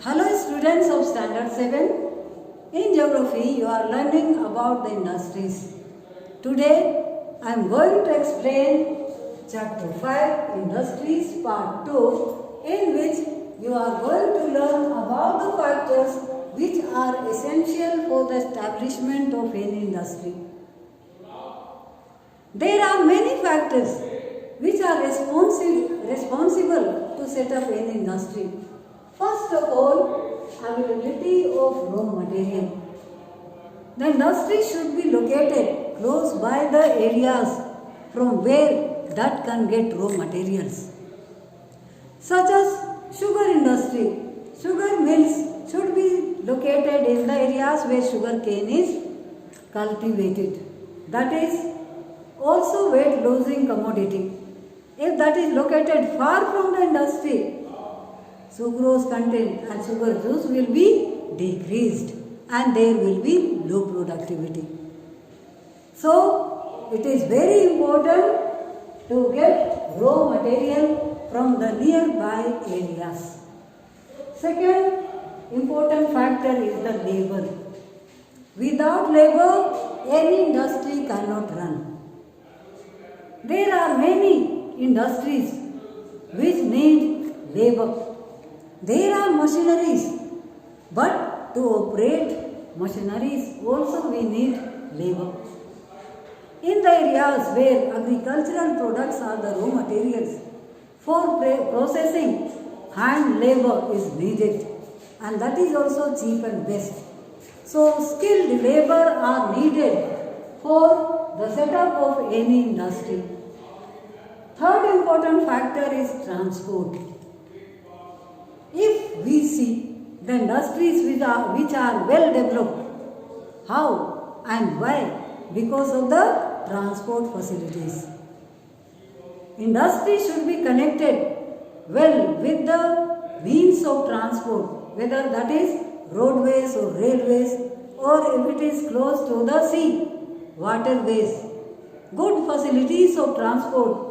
Hello students of Standard 7. In Geography you are learning about the industries. Today I am going to explain Chapter 5 Industries Part 2, in which you are going to learn about the factors which are essential for the establishment of any industry. There are many factors which are responsible to set up any industry. First of all, availability of raw material. The industry should be located close by the areas from where that can get raw materials. Such as sugar industry. Sugar mills should be located in the areas where sugar cane is cultivated. That is also weight losing commodity. If that is located far from the industry, sucrose content and sugar juice will be decreased and there will be low productivity. So, it is very important to get raw material from the nearby areas. Second important factor is the labor. Without labor, any industry cannot run. There are many industries which need labor. There are machineries, but to operate machineries also we need labor. In the areas where agricultural products are the raw materials, for processing, hand labor is needed, and that is also cheap and best. So skilled labor are needed for the setup of any industry. Third important factor is transport. If we see the industries which are well developed, how and why? Because of the transport facilities. Industry should be connected well with the means of transport, whether that is roadways or railways, or if it is close to the sea, waterways. Good facilities of transport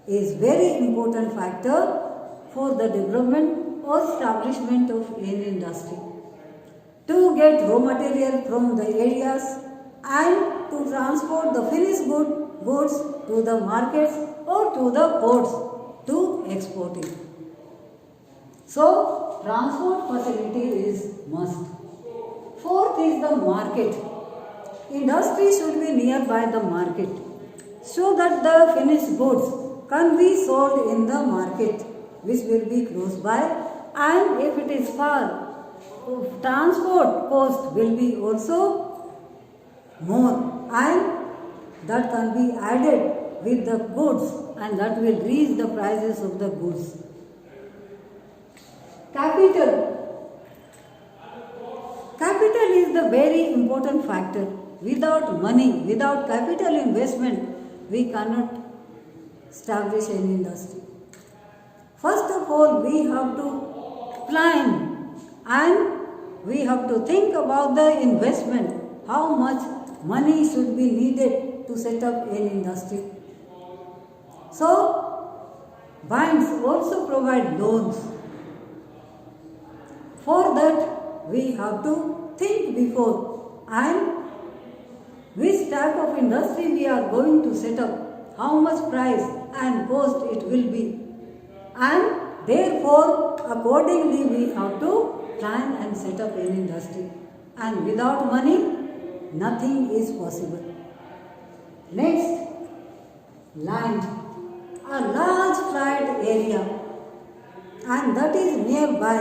is very important factor for the development or establishment of any industry. To get raw material from the areas and to transport the finished goods to the markets or to the ports to export it. So, transport facility is must. Fourth is the market. Industry should be nearby the market so that the finished goods can be sold in the market, which will be close by, and if it is far, transport cost will be also more, and that can be added with the goods, and that will raise the prices of the goods. Capital is the very important factor. Without money, without capital investment, we cannot establish any industry. First of all, we have to plan and we have to think about the investment, how much money should be needed to set up an industry. So, banks also provide loans. For that, we have to think before and which type of industry we are going to set up, how much price and cost it will be. And therefore, accordingly we have to plan and set up an industry. And without money, nothing is possible. Next, land. A large flat area, and that is nearby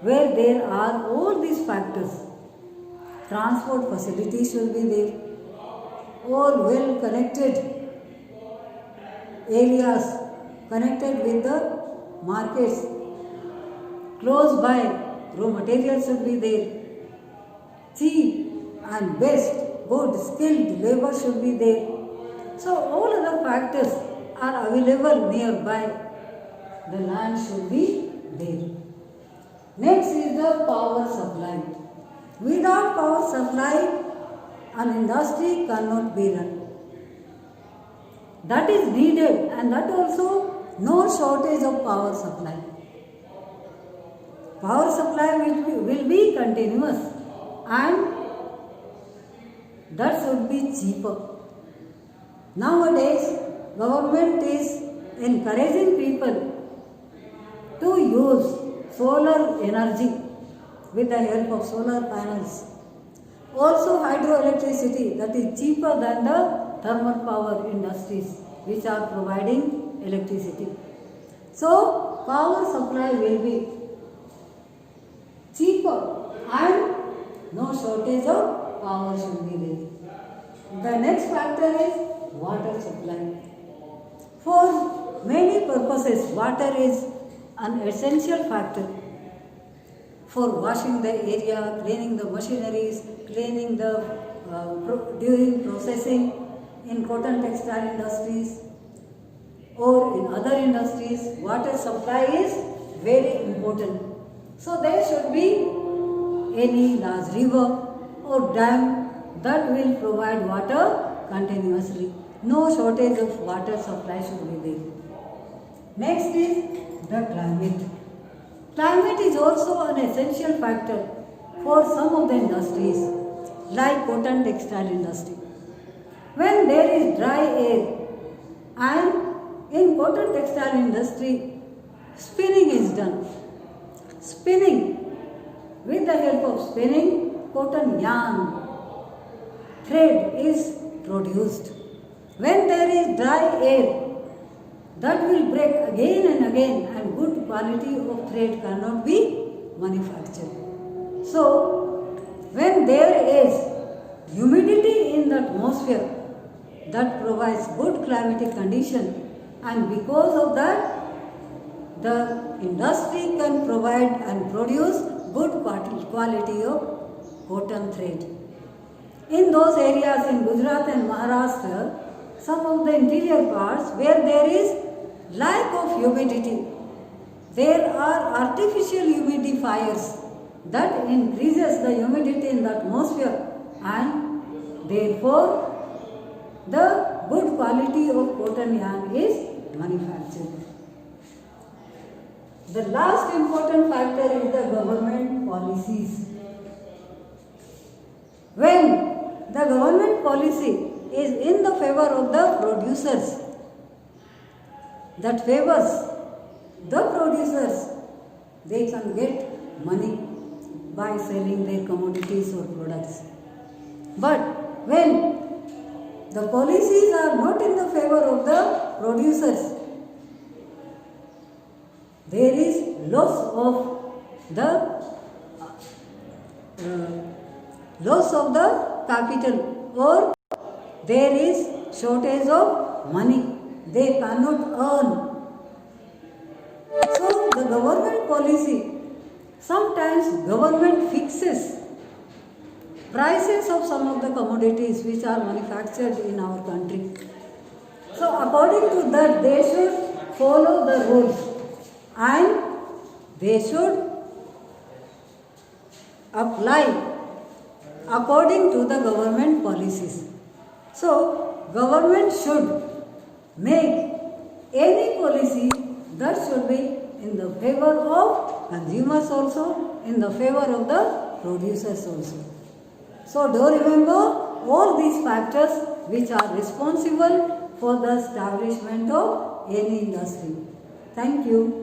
where there are all these factors. Transport facilities should be there. All well connected areas connected with the markets. Close by, raw materials should be there. Cheap and best, good, skilled labor should be there. So all other factors are available nearby. The land should be there. Next is the power supply. Without power supply, an industry cannot be run. That is needed, and that also no shortage of power supply. power supply will be continuous and that should be cheaper. Nowadays, government is encouraging people to use solar energy with the help of solar panels. Also hydroelectricity, that is cheaper than the thermal power industries which are providing electricity. So power supply will be cheaper and no shortage of power should be there. The next factor is water supply. For many purposes, water is an essential factor for washing the area, cleaning the machineries, cleaning the during processing in cotton textile industries or in other industries. Water supply is very important. So there should be any large river or dam that will provide water continuously. No shortage of water supply should be there. Next is the climate. Climate is also an essential factor for some of the industries like cotton textile industry. When there is dry air and in cotton textile industry spinning is done. Spinning, with the help of spinning, cotton yarn thread is produced. When there is dry air, that will break again and again and good quality of thread cannot be manufactured. So, when there is humidity in the atmosphere, that provides good climatic condition, and because of that, the industry can provide and produce good quality of cotton thread. In those areas in Gujarat and Maharashtra, some of the interior parts where there is lack of humidity, there are artificial humidifiers that increases the humidity in the atmosphere and therefore the good quality of cotton yarn is manufactured. The last important factor is the government policies. When the government policy is in the favor of the producers, that favors the producers, they can get money by selling their commodities or products. But when the policies are not in the favor of the producers, there is loss of the capital, or there is shortage of money. They cannot earn. So the government policy, sometimes government fixes prices of some of the commodities which are manufactured in our country. So according to that, they should follow the rules and they should apply according to the government policies. So government should make any policy that should be in the favor of consumers also, in the favor of the producers also. So do remember all these factors which are responsible for the establishment of any industry. Thank you.